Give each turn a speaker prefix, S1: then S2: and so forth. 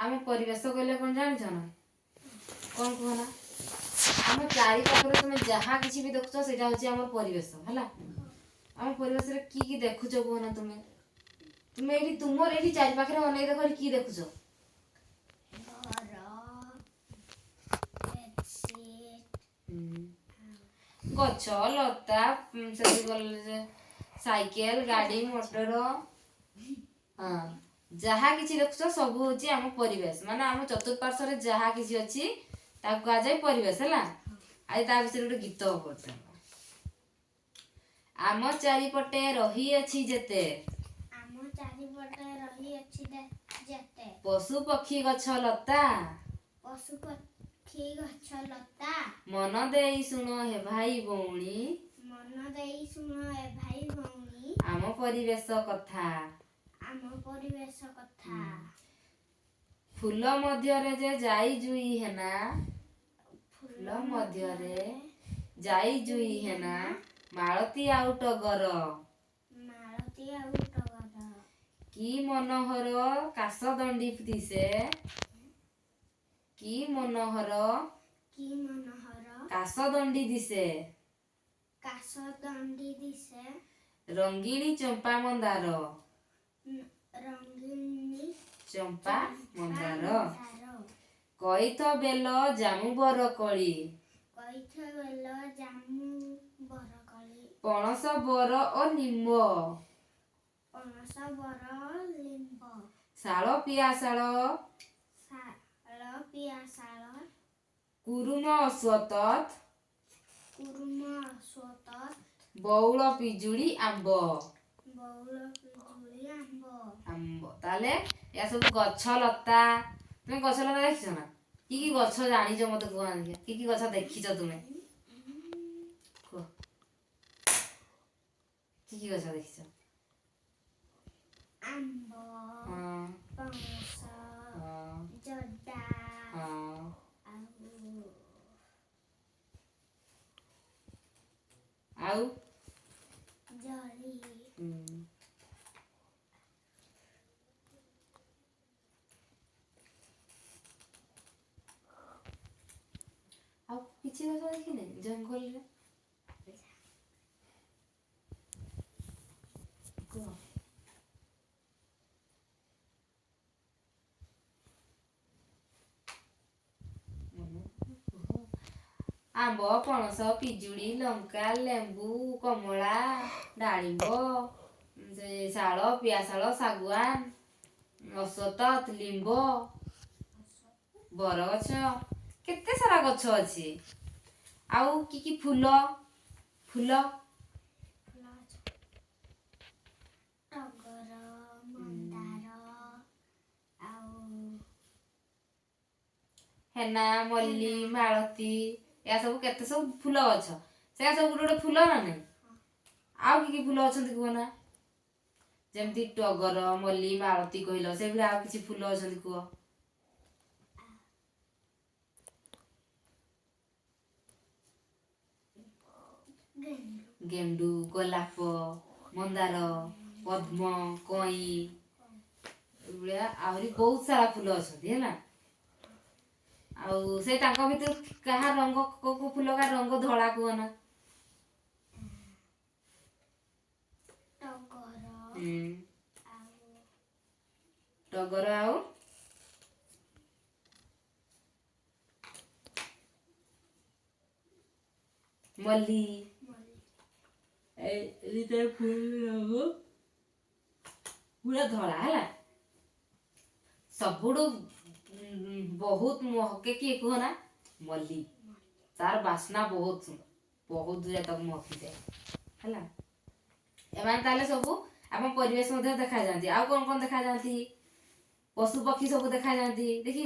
S1: आम परिवेश कहले कौन जान ना कौन कह ना आम चारि पाखरे तुम जहाँ किसी भी देखुच से हूँ परिवेश है आम परिवेश की देखुच कहना तुम्हें तुम्हें ये तुमर ये चारि पाखे अनेक देख कि देखुच गछ लता से साइकेल गाड़ी मोटर हाँ जहाँ किसी देखुच सब हूँ आम परिवेश माने आम चतुर्पार्श्व जहाँ किसी अच्छी कह जाए परिवेश है आज ता विषय गोटे गीत पढ़ते आम चारिपटे रही अछि जेते पशु पक्षी गछ लता मन देई सुन हे भाई भौणी आम परिवेश कथा फूल मध्यरे जे जाई जुई हेना फूल मध्यरे जाई जुई हेना मालती आउ टगर की मनोहर काशदंडी दिसे की मनोहर काशदंडी दिसे रंगीणी चंपा मंदार चंपा मंदार कईथ बेल जामु बरकली पणस बर और निम्ब शाल पियाशाल कुरुम अश्वत्थ बौल पिजुड़ी आंब आंब ताले या सब गछ लता तुम गछ लता देखिछ ना कि गछ जानिछ मते कह कि गछ देखिछ तुमे कह कि गछ देखिछ
S2: आंब पणस जर्दा
S1: आउ
S2: जरी
S1: आउ किछि गछ देखिने जंगल रे कह आंब पणस पिजुड़ी लंका लेंबू कमला डालिंब शाल पियाशाल शागुआन अश्वत्थ लिंब बरगछ केते सारा गछ अछि आउ की फूल फूल हेना मल्ली मालती या सब केते सब फूल गछ से सब गोटे फूल ना नहीं आउ की फूल अछंती कहना जेमती टगर मल्ली मालती कहलो से भी आउ किछि फूल अछंती कह गेंडू गोलाप मंदार पद्म कई आहरी बहुत सारा फूल अछंती है आउ से तांको भीतर कहा रंग को फूल का रंग धड़ा कहना टगर आउ मल्ली ए फूल पूरा धड़ा है सबुडू बहुत महके किए कहना मल्ली तार बास्ना बहुत दूर तक महकी जाए है एमान ताले सबू आम परिवेश देखा जाती आउ कौन कौन देखा जाती पशु पक्षी सब देखा जाती देखी